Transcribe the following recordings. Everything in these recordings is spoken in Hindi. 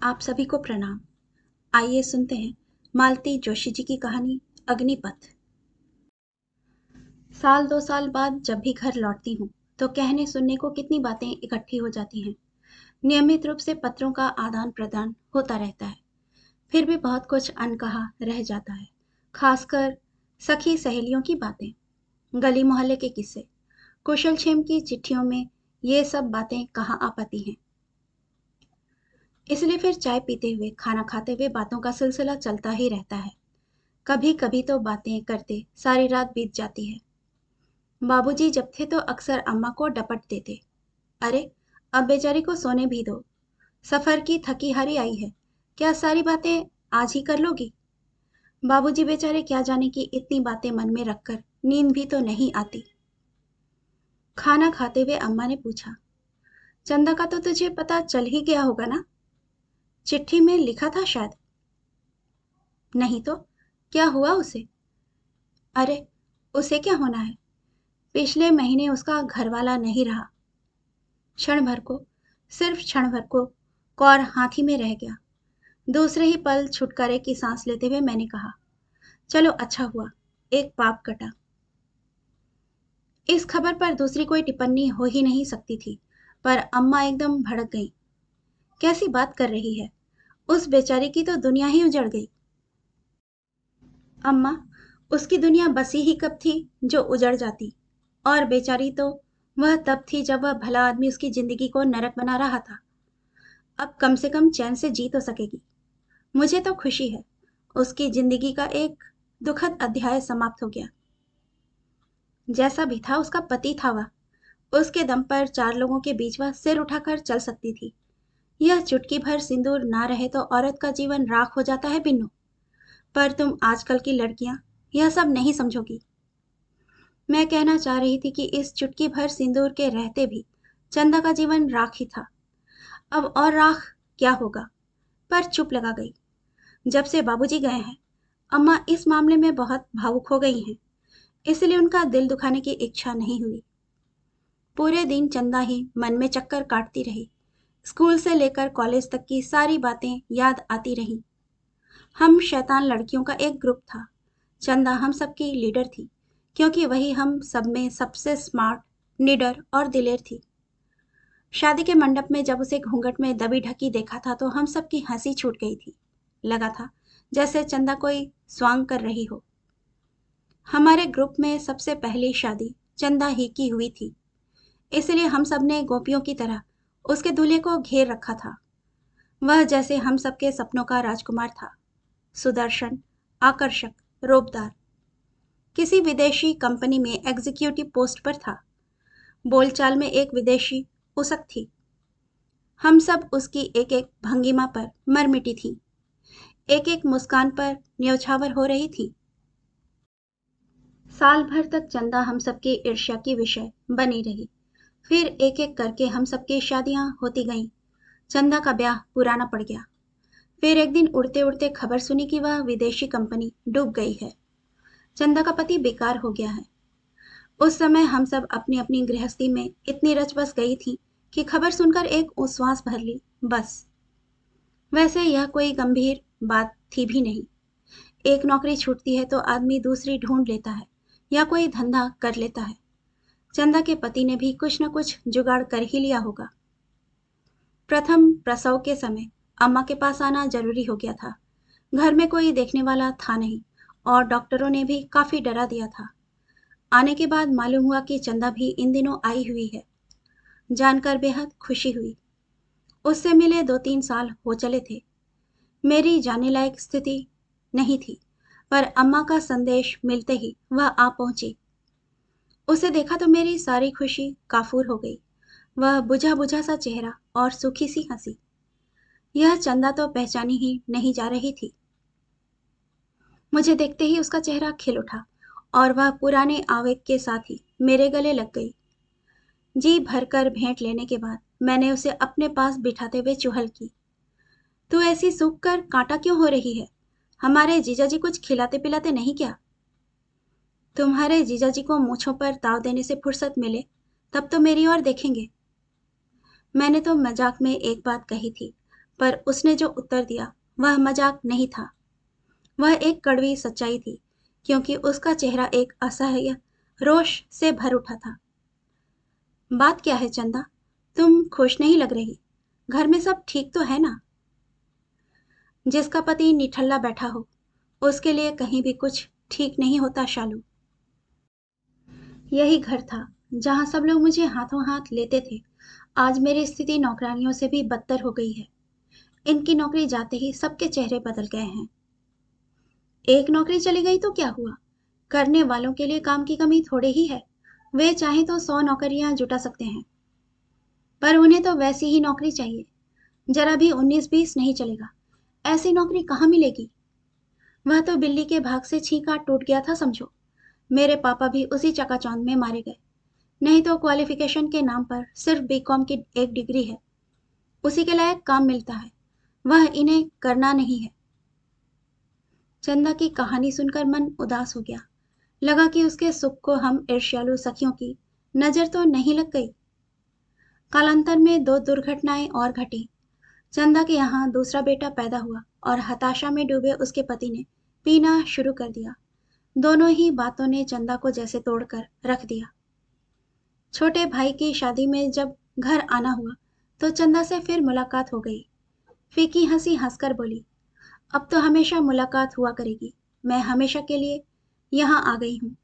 आप सभी को प्रणाम। आइए सुनते हैं मालती जोशी जी की कहानी अग्निपथ। साल 2 साल बाद जब भी घर लौटती हूँ तो कहने सुनने को कितनी बातें इकट्ठी हो जाती हैं। नियमित रूप से पत्रों का आदान प्रदान होता रहता है, फिर भी बहुत कुछ अनकहा रह जाता है। खासकर सखी सहेलियों की बातें, गली मोहल्ले के किस्से, कुशल क्षेम की चिट्ठियों में ये सब बातें कहाँ आ पाती हैं। इसलिए फिर चाय पीते हुए खाना खाते हुए बातों का सिलसिला चलता ही रहता है। कभी कभी तो बातें करते सारी रात बीत जाती है। बाबूजी जब थे तो अक्सर अम्मा को डपट देते, अरे अब बेचारी को सोने भी दो, सफर की थकी हारी आई है, क्या सारी बातें आज ही कर लोगी। बाबूजी बेचारे क्या जाने कि इतनी बातें मन में रखकर नींद भी तो नहीं आती। खाना खाते हुए अम्मा ने पूछा, चंदा का तो तुझे पता चल ही गया होगा ना, चिट्ठी में लिखा था शायद। नहीं तो क्या हुआ उसे। अरे उसे क्या होना है, पिछले महीने उसका घरवाला नहीं रहा। क्षण भर को, सिर्फ क्षण भर को कौर हाथी में रह गया। दूसरे ही पल छुटकारे की सांस लेते हुए मैंने कहा, चलो अच्छा हुआ, एक पाप कटा। इस खबर पर दूसरी कोई टिप्पणी हो ही नहीं सकती थी, पर अम्मा एकदम भड़क गई। कैसी बात कर रही है, उस बेचारी की तो दुनिया ही उजड़ गई। अम्मा, उसकी दुनिया बसी ही कब थी जो उजड़ जाती, और बेचारी तो वह तब थी जब वह भला आदमी उसकी जिंदगी को नरक बना रहा था। अब कम से कम चैन से जी तो सकेगी। मुझे तो खुशी है, उसकी जिंदगी का एक दुखद अध्याय समाप्त हो गया। जैसा भी था उसका पति था वह, उसके दम पर 4 लोगों के बीच वह सिर उठाकर चल सकती थी। यह चुटकी भर सिंदूर ना रहे तो औरत का जीवन राख हो जाता है बिन्नू। पर तुम आजकल की लड़कियां यह सब नहीं समझोगी। मैं कहना चाह रही थी कि इस चुटकी भर सिंदूर के रहते भी चंदा का जीवन राख ही था। अब और राख क्या होगा। पर चुप लगा गई। जब से बाबूजी गए हैं, अम्मा इस मामले में बहुत भावुक हो गई हैं, इसलिए उनका दिल दुखाने की इच्छा नहीं हुई। पूरे दिन चंदा ही मन में चक्कर काटती रही। स्कूल से लेकर कॉलेज तक की सारी बातें याद आती रहीं। हम शैतान लड़कियों का एक ग्रुप था। चंदा हम सबकी लीडर थी, क्योंकि वही हम सब में सबसे स्मार्ट, निडर और दिलेर थी। शादी के मंडप में जब उसे घूंघट में दबी ढकी देखा था तो हम सबकी हंसी छूट गई थी। लगा था जैसे चंदा कोई स्वांग कर रही हो। हमारे ग्रुप में सबसे पहली शादी चंदा ही की हुई थी, इसलिए हम सब ने गोपियों की तरह उसके दूल्हे को घेर रखा था। वह जैसे हम सबके सपनों का राजकुमार था, सुदर्शन, आकर्षक, रोबदार। किसी विदेशी कंपनी में एग्जीक्यूटिव पोस्ट पर था। बोलचाल में एक विदेशी उसक थी। हम सब उसकी एक एक भंगिमा पर मर मिटी थी, एक एक मुस्कान पर न्यौछावर हो रही थी। साल भर तक चंदा हम सबकी ईर्ष्या की विषय बनी रही। फिर एक एक करके हम सबकी शादियां होती गईं। चंदा का ब्याह पुराना पड़ गया। फिर एक दिन उड़ते उड़ते खबर सुनी कि वह विदेशी कंपनी डूब गई है। चंदा का पति बेकार हो गया है। उस समय हम सब अपनी अपनी गृहस्थी में इतनी रच बस गई थी कि खबर सुनकर एक उच्छ्वास भर ली, बस। वैसे यह कोई गंभीर बात थी भी नहीं। एक नौकरी छूटती है तो आदमी दूसरी ढूंढ लेता है या कोई धंधा कर लेता है। चंदा के पति ने भी कुछ न कुछ जुगाड़ कर ही लिया होगा। प्रथम प्रसव के समय अम्मा के पास आना जरूरी हो गया था। घर में कोई देखने वाला था नहीं और डॉक्टरों ने भी काफी डरा दिया था। आने के बाद मालूम हुआ कि चंदा भी इन दिनों आई हुई है। जानकर बेहद खुशी हुई। उससे मिले 2-3 साल हो चले थे। मेरी जाने लायक स्थिति नहीं थी, पर अम्मा का संदेश मिलते ही वह आ पहुंची। उसे देखा तो मेरी सारी खुशी काफूर हो गई। वह बुझा बुझा सा चेहरा और सूखी सी हंसी, यह चंदा तो पहचानी ही नहीं जा रही थी। मुझे देखते ही उसका चेहरा खिल उठा और वह पुराने आवेग के साथ ही मेरे गले लग गई। जी भरकर भेंट लेने के बाद मैंने उसे अपने पास बिठाते हुए चुहल की, तू ऐसी सूख कर कांटा क्यों हो रही है, हमारे जीजाजी कुछ खिलाते पिलाते नहीं क्या। तुम्हारे जीजाजी को मूछों पर ताव देने से फुर्सत मिले तब तो मेरी ओर देखेंगे। मैंने तो मजाक में एक बात कही थी, पर उसने जो उत्तर दिया वह मजाक नहीं था, वह एक कड़वी सच्चाई थी, क्योंकि उसका चेहरा एक असह्य रोष से भर उठा था। बात क्या है चंदा? तुम खुश नहीं लग रही। घर में सब ठीक तो है ना? जिसका पति निठल्ला बैठा हो, उसके लिए कहीं भी कुछ ठीक नहीं होता शालू। यही घर था जहां सब लोग मुझे हाथों हाथ लेते थे। आज मेरी स्थिति नौकरानियों से भी बदतर हो गई है। इनकी नौकरी जाते ही सबके चेहरे बदल गए हैं। एक नौकरी चली गई तो क्या हुआ? करने वालों के लिए काम की कमी थोड़े ही है। वे चाहें तो 100 नौकरियां जुटा सकते हैं, पर उन्हें तो वैसी ही नौकरी चाहिए। जरा भी 19-20 नहीं चलेगा। ऐसी नौकरी कहाँ मिलेगी? वह तो बिल्ली के भाग से छींका टूट गया था समझो। मेरे पापा भी उसी चकाचौंध में मारे गए। नहीं तो क्वालिफिकेशन के नाम पर सिर्फ बीकॉम की एक डिग्री है, उसी के लायक काम मिलता है, वह इन्हें करना नहीं है। चंदा की कहानी सुनकर मन उदास हो गया। लगा कि उसके सुख को हम ईर्ष्यालु सखियों की नजर तो नहीं लग गई। कालांतर में 2 दुर्घटनाएं और घटी। चंदा के यहाँ दूसरा बेटा पैदा हुआ और हताशा में डूबे उसके पति ने पीना शुरू कर दिया। दोनों ही बातों ने चंदा को जैसे तोड़कर रख दिया। छोटे भाई की शादी में जब घर आना हुआ तो चंदा से फिर मुलाकात हो गई। फीकी हंसी हंसकर बोली, अब तो हमेशा मुलाकात हुआ करेगी। मैं हमेशा के लिए यहाँ आ गई हूँ।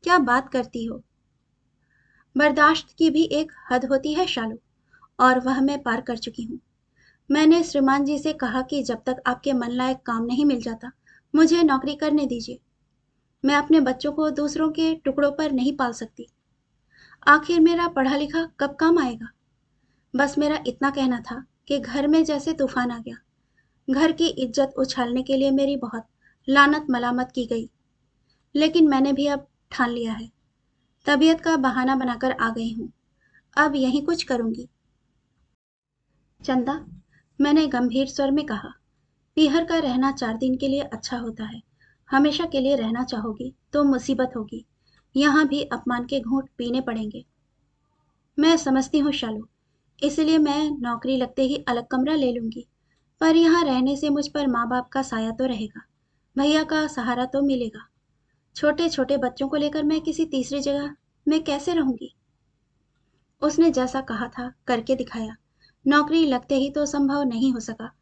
क्या बात करती हो? बर्दाश्त की भी एक हद होती है शालू, और वह मैं पार कर चुकी हूँ। मैंने श्रीमान जी से कहा कि जब तक आपके मन लायक काम नहीं मिल जाता, मुझे नौकरी करने दीजिए। मैं अपने बच्चों को दूसरों के टुकड़ों पर नहीं पाल सकती। आखिर मेरा पढ़ा लिखा कब काम आएगा? बस मेरा इतना कहना था कि घर में जैसे तूफान आ गया। घर की इज्जत उछालने के लिए मेरी बहुत लानत मलामत की गई, लेकिन मैंने भी अब ठान लिया है। तबीयत का बहाना बनाकर आ गई हूँ। अब यही कुछ करूंगी। चंदा, मैंने गंभीर स्वर में कहा, पीहर का रहना 4 दिन के लिए अच्छा होता है। हमेशा के लिए रहना चाहोगी तो मुसीबत होगी। यहाँ भी अपमान के घूंट पीने पड़ेंगे। मैं समझती हूँ शालू, इसलिए मैं नौकरी लगते ही अलग कमरा ले लूंगी। पर यहाँ रहने से मुझ पर माँ बाप का साया तो रहेगा, भैया का सहारा तो मिलेगा। छोटे छोटे बच्चों को लेकर मैं किसी तीसरी जगह में कैसे रहूंगी? उसने जैसा कहा था करके दिखाया। नौकरी लगते ही तो संभव नहीं हो सका,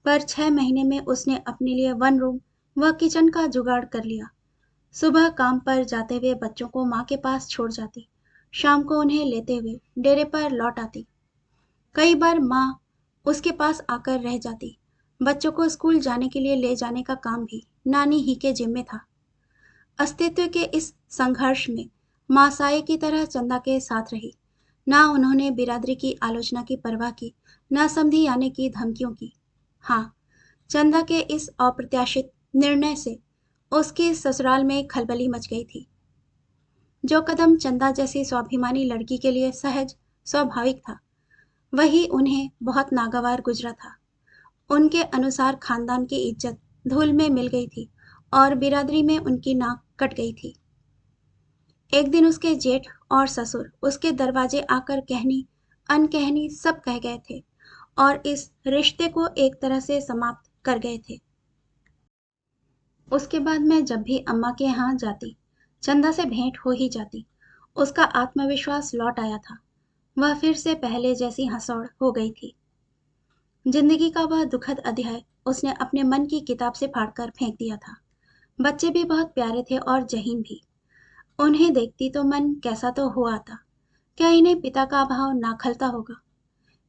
पर 6 महीने में उसने अपने लिए 1 रूम व किचन का जुगाड़ कर लिया। सुबह काम पर जाते हुए बच्चों को माँ के पास छोड़ जाती, शाम को उन्हें लेते हुए डेरे पर लौट आती। कई बार माँ उसके पास आकर रह जाती। बच्चों को स्कूल जाने के लिए ले जाने का काम भी नानी ही के जिम्मे था। अस्तित्व के इस संघर्ष में माँ साये की तरह चंदा के साथ रही। ना उन्होंने बिरादरी की आलोचना की परवाह की, ना समधी आने की धमकियों की। हाँ, चंदा के इस अप्रत्याशित निर्णय से उसकी ससुराल में खलबली मच गई थी। जो कदम चंदा जैसी स्वाभिमानी लड़की के लिए सहज स्वाभाविक था, वही उन्हें बहुत नागवार गुजरा था। उनके अनुसार खानदान की इज्जत धूल में मिल गई थी और बिरादरी में उनकी नाक कट गई थी। एक दिन उसके जेठ और ससुर उसके दरवाजे आकर कहनी अनकहनी सब कह गए थे और इस रिश्ते को एक तरह से समाप्त कर गए थे। उसके बाद मैं जब भी अम्मा के यहाँ जाती, चंदा से भेंट हो ही जाती। उसका आत्मविश्वास लौट आया था। वह फिर से पहले जैसी हंसौड़ हो गई थी। जिंदगी का वह दुखद अध्याय उसने अपने मन की किताब से फाड़कर फेंक दिया था। बच्चे भी बहुत प्यारे थे और जहीन भी। उन्हें देखती तो मन कैसा तो हो आता। क्या इन्हें पिता का अभाव ना खलता होगा?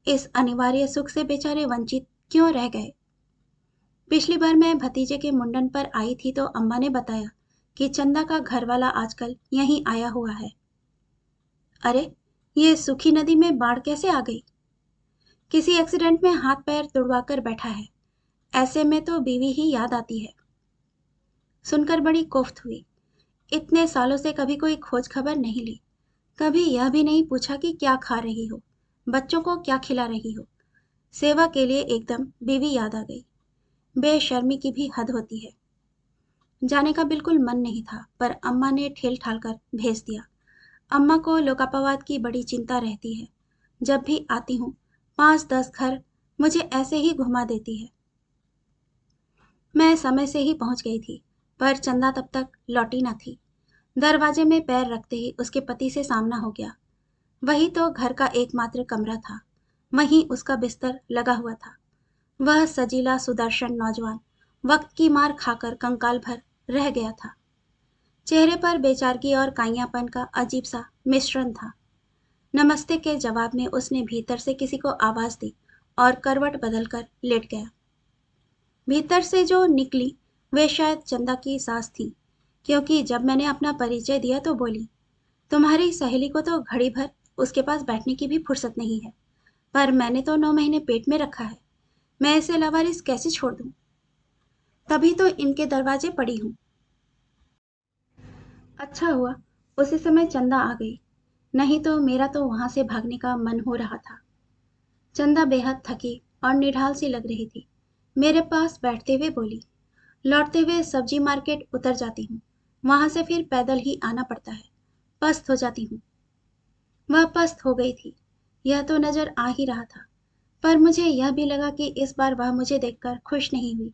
इस अनिवार्य सुख से बेचारे वंचित क्यों रह गए? पिछली बार मैं भतीजे के मुंडन पर आई थी तो अम्मा ने बताया कि चंदा का घरवाला आजकल यहीं आया हुआ है। अरे, ये सूखी नदी में बाढ़ कैसे आ गई? किसी एक्सीडेंट में हाथ पैर तुड़वाकर बैठा है। ऐसे में तो बीवी ही याद आती है। सुनकर बड़ी कोफ्त हुई। इतने सालों से कभी कोई खोज खबर नहीं ली। कभी यह भी नहीं पूछा कि क्या खा रही हो, बच्चों को क्या खिला रही हो। सेवा के लिए एकदम बीवी याद आ गई। बेशर्मी की भी हद होती है। जाने का बिल्कुल मन नहीं था, पर अम्मा ने ठेल ठाल कर भेज दिया। अम्मा को लोकापवाद की बड़ी चिंता रहती है। जब भी आती हूँ 5-10 घर मुझे ऐसे ही घुमा देती है। मैं समय से ही पहुंच गई थी, पर चंदा तब तक लौटी न थी। दरवाजे में पैर रखते ही उसके पति से सामना हो गया। वही तो घर का एकमात्र कमरा था, वहीं उसका बिस्तर लगा हुआ था। वह सजीला सुदर्शन नौजवान वक्त की मार खाकर कंकाल भर रह गया था। चेहरे पर बेचारगी और काइयापन का अजीब सा मिश्रण था। नमस्ते के जवाब में उसने भीतर से किसी को आवाज दी और करवट बदलकर लेट गया। भीतर से जो निकली वे शायद चंदा की सास थी, क्योंकि जब मैंने अपना परिचय दिया तो बोली, तुम्हारी सहेली को तो घड़ी भर उसके पास बैठने की भी फुर्सत नहीं है, पर मैंने तो 9 महीने पेट में रखा है, मैं इसे लावारिस कैसे छोड़ दूं? तभी तो इनके दरवाजे पड़ी हूं। अच्छा हुआ उसी समय चंदा आ गई, नहीं तो मेरा तो वहां से भागने का मन हो रहा था। चंदा बेहद थकी और निढाल सी लग रही थी। मेरे पास बैठते हुए बोली, लौटते हुए सब्जी मार्केट उतर जाती हूँ, वहां से फिर पैदल ही आना पड़ता है, पस्त हो जाती हूँ। वह पस्त हो गई थी, यह तो नजर आ ही रहा था, पर मुझे यह भी लगा कि इस बार वह मुझे देखकर खुश नहीं हुई।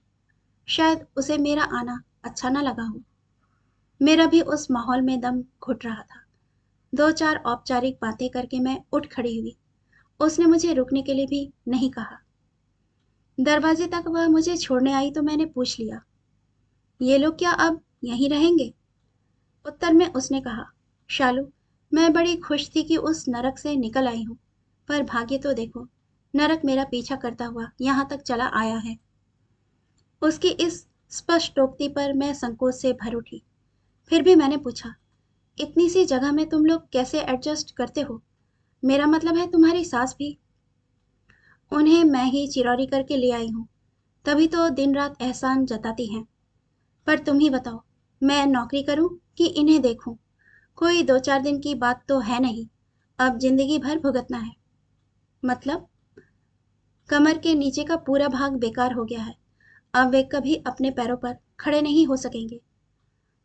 शायद उसे मेरा आना अच्छा न लगा हो। मेरा भी उस माहौल में दम घुट रहा था। 2-4 औपचारिक बातें करके मैं उठ खड़ी हुई। उसने मुझे रुकने के लिए भी नहीं कहा। दरवाजे तक वह मुझे छोड़ने आई तो मैंने पूछ लिया, ये लोग क्या अब यहीं रहेंगे? उत्तर में उसने कहा, शालू, मैं बड़ी खुश थी कि उस नरक से निकल आई हूं, पर भाग्य तो देखो, नरक मेरा पीछा करता हुआ यहां तक चला आया है। उसकी इस स्पष्टोक्ति पर मैं संकोच से भर उठी। फिर भी मैंने पूछा, इतनी सी जगह में तुम लोग कैसे एडजस्ट करते हो? मेरा मतलब है तुम्हारी सास भी। उन्हें मैं ही चिरौरी करके ले आई हूँ, तभी तो दिन रात एहसान जताती हैं। पर तुम ही बताओ, मैं नौकरी करूं कि इन्हें देखूं? कोई 2-4 दिन की बात तो है नहीं, अब जिंदगी भर भुगतना है। मतलब? कमर के नीचे का पूरा भाग बेकार हो गया है, अब वे कभी अपने पैरों पर खड़े नहीं हो सकेंगे।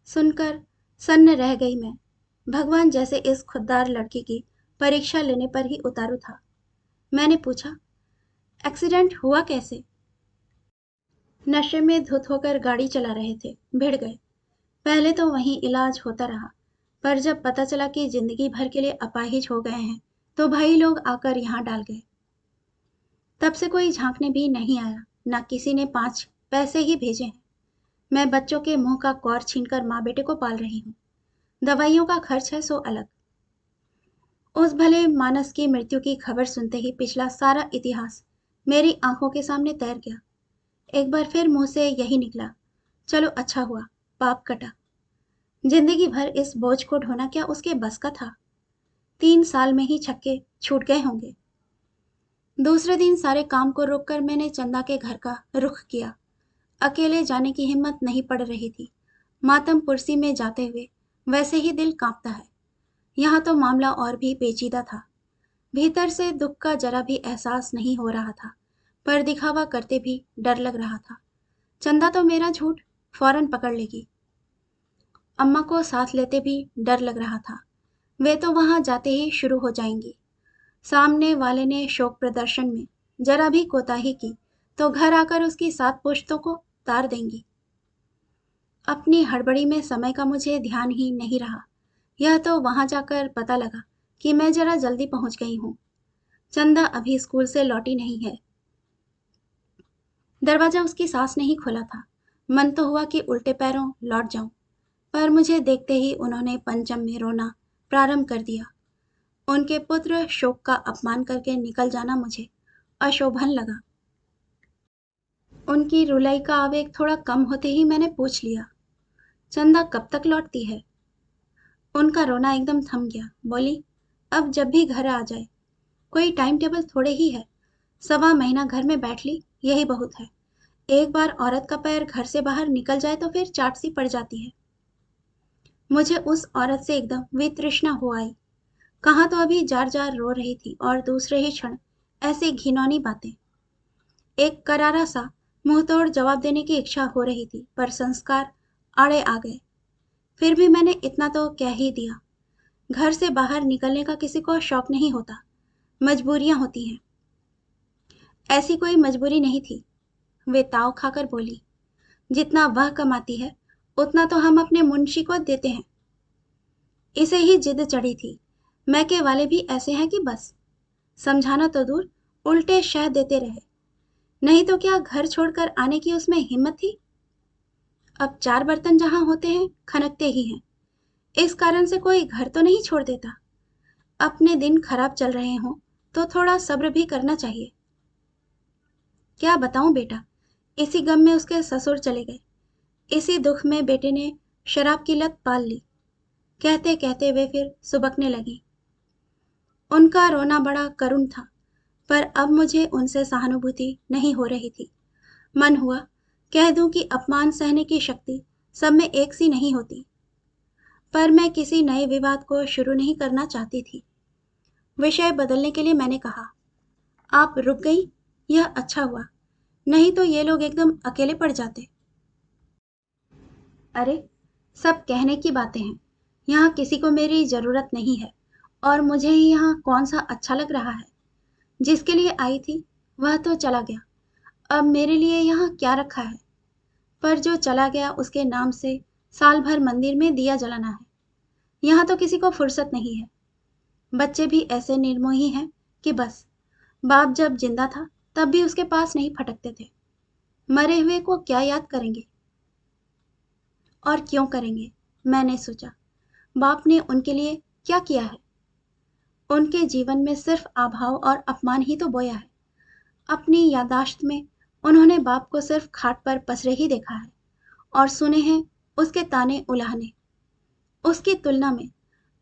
सुनकर सन्न रह गई मैं। भगवान जैसे इस खुददार लड़की की परीक्षा लेने पर ही उतारू था। मैंने पूछा, एक्सीडेंट हुआ कैसे? नशे में धुत होकर गाड़ी चला रहे थे, भिड़ गए। पहले तो वहीं इलाज होता रहा, पर जब पता चला कि जिंदगी भर के लिए अपाहिज हो गए हैं, तो भाई लोग आकर यहाँ डाल गए। तब से कोई झांकने भी नहीं आया, न किसी ने 5 पैसे ही भेजे हैं। मैं बच्चों के मुंह का कौर छीनकर माँ बेटे को पाल रही हूँ। दवाइयों का खर्च है सो अलग। उस भले मानस की मृत्यु की खबर सुनते ही पिछला सारा इतिहास मेरी आंखों के सामने तैर गया। एक बार फिर मुंह से यही निकला, चलो अच्छा हुआ, पाप कटा। जिंदगी भर इस बोझ को ढोना क्या उसके बस का था? 3 साल में ही छक्के छूट गए होंगे। दूसरे दिन सारे काम को रोककर मैंने चंदा के घर का रुख किया। अकेले जाने की हिम्मत नहीं पड़ रही थी। मातमपुरसी में जाते हुए वैसे ही दिल कांपता है, यहाँ तो मामला और भी पेचीदा था। भीतर से दुख का जरा भी एहसास नहीं हो रहा था, पर दिखावा करते भी डर लग रहा था। चंदा तो मेरा झूठ फौरन पकड़ लेगी। अम्मा को साथ लेते भी डर लग रहा था, वे तो वहां जाते ही शुरू हो जाएंगी। सामने वाले ने शोक प्रदर्शन में जरा भी कोताही की तो घर आकर उसकी 7 पुश्तों को तार देंगी। अपनी हड़बड़ी में समय का मुझे ध्यान ही नहीं रहा। यह तो वहां जाकर पता लगा कि मैं जरा जल्दी पहुंच गई हूँ। चंदा अभी स्कूल से लौटी नहीं है। दरवाजा उसकी सास ने ही खोला था। मन तो हुआ कि उल्टे पैरों लौट जाऊं, पर मुझे देखते ही उन्होंने पंचम में रोना प्रारंभ कर दिया। उनके पुत्र शोक का अपमान करके निकल जाना मुझे अशोभन लगा। उनकी रुलाई का आवेग थोड़ा कम होते ही मैंने पूछ लिया, चंदा कब तक लौटती है? उनका रोना एकदम थम गया। बोली, अब जब भी घर आ जाए, कोई टाइम टेबल थोड़े ही है, 1.25 महीना घर में बैठ ली यही बहुत है। एक बार औरत का पैर घर से बाहर निकल जाए तो फिर चाट सी पड़ जाती है। मुझे उस औरत से एकदम वितृष्णा हो आई। कहाँ तो अभी जार जार रो रही थी और दूसरे ही क्षण ऐसी घिनौनी बातें। एक करारा सा मुंहतोड़ जवाब देने की इच्छा हो रही थी, पर संस्कार आड़े आ गए। फिर भी मैंने इतना तो कह ही दिया, घर से बाहर निकलने का किसी को शौक नहीं होता, मजबूरियां होती हैं। ऐसी कोई मजबूरी नहीं थी, वे ताव खाकर बोली। जितना वह कमाती है उतना तो हम अपने मुंशी को देते हैं। इसे ही जिद चढ़ी थी। मैके वाले भी ऐसे हैं कि बस समझाना तो दूर, उल्टे शह देते रहे। नहीं तो क्या घर छोड़कर आने की उसमें हिम्मत थी। अब 4 बर्तन जहां होते हैं खनकते ही हैं। इस कारण से कोई घर तो नहीं छोड़ देता। अपने दिन खराब चल रहे हों तो थोड़ा सब्र भी करना चाहिए। क्या बताऊं बेटा, इसी गम में उसके ससुर चले गए। इसी दुख में बेटे ने शराब की लत पाल ली। कहते कहते वे फिर सुबकने लगी। उनका रोना बड़ा करुण था, पर अब मुझे उनसे सहानुभूति नहीं हो रही थी। मन हुआ कह दूं कि अपमान सहने की शक्ति सब में एक सी नहीं होती, पर मैं किसी नए विवाद को शुरू नहीं करना चाहती थी। विषय बदलने के लिए मैंने कहा, आप रुक गई, यह अच्छा हुआ, नहीं तो ये लोग एकदम अकेले पड़ जाते। अरे, सब कहने की बातें हैं। यहाँ किसी को मेरी जरूरत नहीं है, और मुझे ही यहाँ कौन सा अच्छा लग रहा है। जिसके लिए आई थी वह तो चला गया, अब मेरे लिए यहाँ क्या रखा है। पर जो चला गया उसके नाम से साल भर मंदिर में दिया जलाना है। यहाँ तो किसी को फुर्सत नहीं है। बच्चे भी ऐसे निर्मोही हैं कि बस बाप जब जिंदा था तब भी उसके पास नहीं फटकते थे। मरे हुए को क्या याद करेंगे। और क्यों करेंगे, मैंने सोचा। बाप ने उनके लिए क्या किया है। उनके जीवन में सिर्फ अभाव और अपमान ही तो बोया है। अपनी यादाश्त में उन्होंने बाप को सिर्फ खाट पर पसरे ही देखा है, और सुने हैं उसके ताने उलाहने। उसकी तुलना में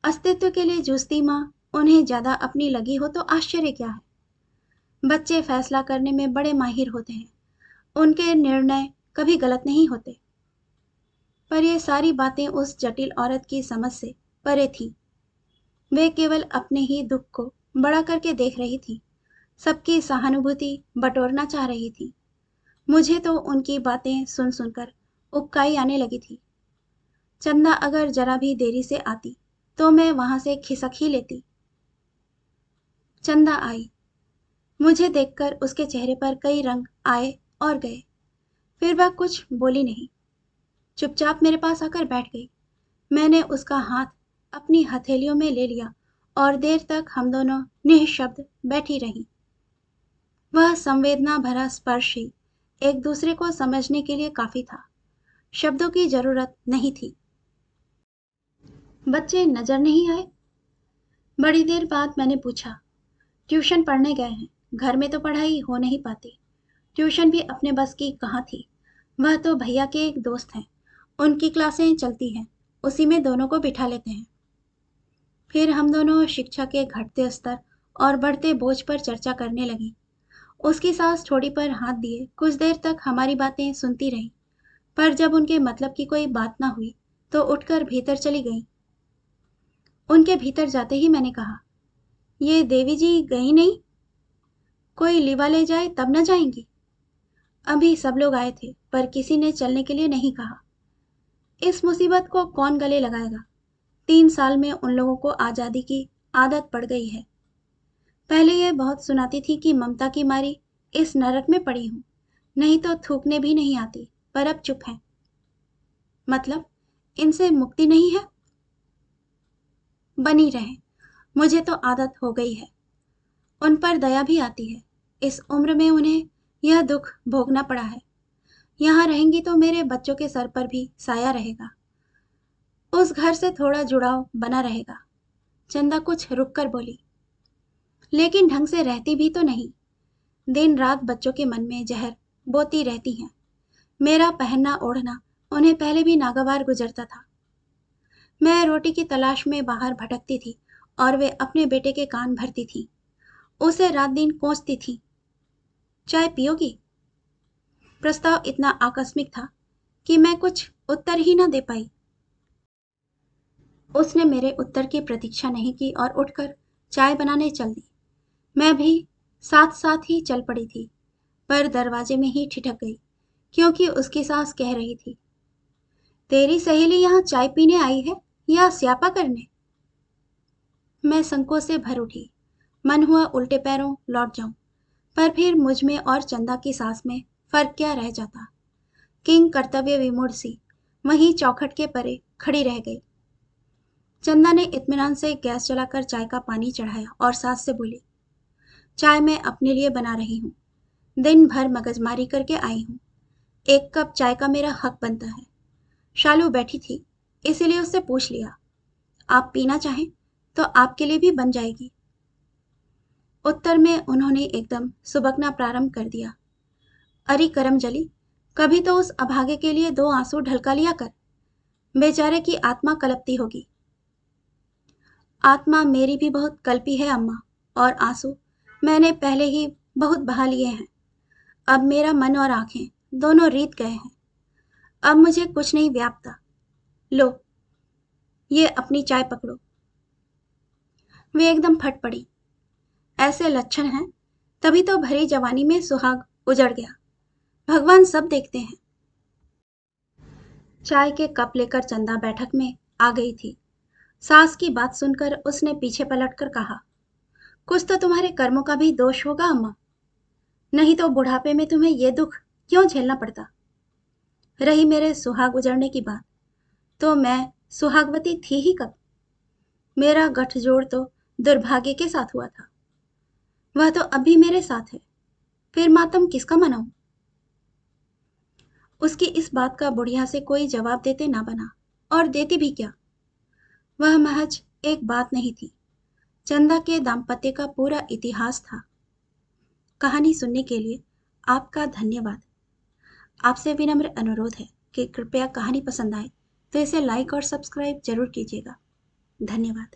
अस्तित्व के लिए जूझती माँ उन्हें ज्यादा अपनी लगी हो तो आश्चर्य क्या है। बच्चे फैसला करने में बड़े माहिर होते हैं, उनके निर्णय कभी गलत नहीं होते। पर ये सारी बातें उस जटिल औरत की समझ से परे थी। वे केवल अपने ही दुख को बड़ा करके देख रही थी, सबकी सहानुभूति बटोरना चाह रही थी। मुझे तो उनकी बातें सुन सुनकर उबकाई आने लगी थी। चंदा अगर जरा भी देरी से आती तो मैं वहां से खिसक ही लेती। चंदा आई। मुझे देखकर उसके चेहरे पर कई रंग आए और गए। फिर वह कुछ बोली नहीं, चुपचाप मेरे पास आकर बैठ गई। मैंने उसका हाथ अपनी हथेलियों में ले लिया और देर तक हम दोनों निःशब्द बैठी रहीं। वह संवेदना भरा स्पर्श ही एक दूसरे को समझने के लिए काफी था। शब्दों की जरूरत नहीं थी। बच्चे नजर नहीं आए? बड़ी देर बाद मैंने पूछा। ट्यूशन पढ़ने गए हैं, घर में तो पढ़ाई हो नहीं पाती। ट्यूशन भी अपने बस की कहाँ थी। वह तो भैया के एक दोस्त हैं, उनकी क्लासें चलती हैं, उसी में दोनों को बिठा लेते हैं। फिर हम दोनों शिक्षा के घटते स्तर और बढ़ते बोझ पर चर्चा करने लगी। उसकी सास ठोड़ी पर हाथ दिए कुछ देर तक हमारी बातें सुनती रही, पर जब उनके मतलब की कोई बात ना हुई तो उठकर भीतर चली गई। उनके भीतर जाते ही मैंने कहा, ये देवी जी गई नहीं? कोई लिवा ले जाए तब न जाएंगी। अभी सब लोग आए थे पर किसी ने चलने के लिए नहीं कहा। इस मुसीबत को कौन गले लगाएगा। 3 साल में उन लोगों को आजादी की आदत पड़ गई है। पहले ये बहुत सुनाती थी कि ममता की मारी इस नरक में पड़ी हूं, नहीं तो थूकने भी नहीं आती, पर अब चुप है। मतलब इनसे मुक्ति नहीं है? बनी रहे, मुझे तो आदत हो गई है। उन पर दया भी आती है। इस उम्र में उन्हें यह दुख भोगना पड़ा है। यहाँ रहेंगी तो मेरे बच्चों के सर पर भी साया रहेगा, उस घर से थोड़ा जुड़ाव बना रहेगा। चंदा कुछ रुक कर बोली, लेकिन ढंग से रहती भी तो नहीं। दिन रात बच्चों के मन में जहर बोती रहती हैं। मेरा पहनना ओढ़ना उन्हें पहले भी नागवार गुजरता था। मैं रोटी की तलाश में बाहर भटकती थी और वे अपने बेटे के कान भरती थी, उसे रात दिन कोसती थी। चाय पियोगी? प्रस्ताव इतना आकस्मिक था कि मैं कुछ उत्तर ही न दे पाई। उसने मेरे उत्तर की प्रतीक्षा नहीं की और उठकर चाय बनाने चल दी। मैं भी साथ साथ ही चल पड़ी थी, पर दरवाजे में ही ठिठक गई, क्योंकि उसकी सास कह रही थी, तेरी सहेली यहाँ चाय पीने आई है या स्यापा करने? मैं संकोच से भर उठी। मन हुआ उल्टे पैरों लौट जाऊं, पर फिर मुझ में और चंदा की सास में फर्क क्या रह जाता। किंग कर्तव्य विमूढ़ सी वहीं चौखट के परे खड़ी रह गई। चंदा ने इत्मीनान से गैस जलाकर चाय का पानी चढ़ाया और सास से बोली, चाय मैं अपने लिए बना रही हूँ, दिन भर मगजमारी करके आई हूँ, एक कप चाय का मेरा हक बनता है। शालू बैठी थी, इसीलिए उससे पूछ लिया, आप पीना चाहें तो आपके लिए भी बन जाएगी। उत्तर में उन्होंने एकदम सुबकना प्रारंभ कर दिया, अरे करम जली, कभी तो उस अभागे के लिए 2 आंसू ढलका लिया कर, बेचारे की आत्मा कलपती होगी। आत्मा मेरी भी बहुत कल्पी है अम्मा, और आंसू मैंने पहले ही बहुत बहा लिए हैं। अब मेरा मन और आंखें दोनों रीत गए हैं। अब मुझे कुछ नहीं व्यापता। लो, ये अपनी चाय पकड़ो। वे एकदम फट पड़ी। ऐसे लक्षण हैं, तभी तो भरी जवानी में सुहाग उजड़ गया। भगवान सब देखते हैं। चाय के कप लेकर चंदा बैठक में आ गई थी। सास की बात सुनकर उसने पीछे पलटकर कहा, कुछ तो तुम्हारे कर्मों का भी दोष होगा अम्मा, नहीं तो बुढ़ापे में तुम्हें ये दुख क्यों झेलना पड़ता। रही मेरे सुहाग उजड़ने की बात, तो मैं सुहागवती थी ही कब। मेरा गठजोड़ तो दुर्भाग्य के साथ हुआ था, वह तो अभी मेरे साथ है, फिर मातम किसका मनाऊं। उसकी इस बात का बुढ़िया से कोई जवाब देते ना बना, और देती भी क्या। वह महज एक बात नहीं थी, चंदा के दाम्पत्य का पूरा इतिहास था। कहानी सुनने के लिए आपका धन्यवाद। आपसे विनम्र अनुरोध है कि कृपया कहानी पसंद आए तो इसे लाइक और सब्सक्राइब जरूर कीजिएगा। धन्यवाद।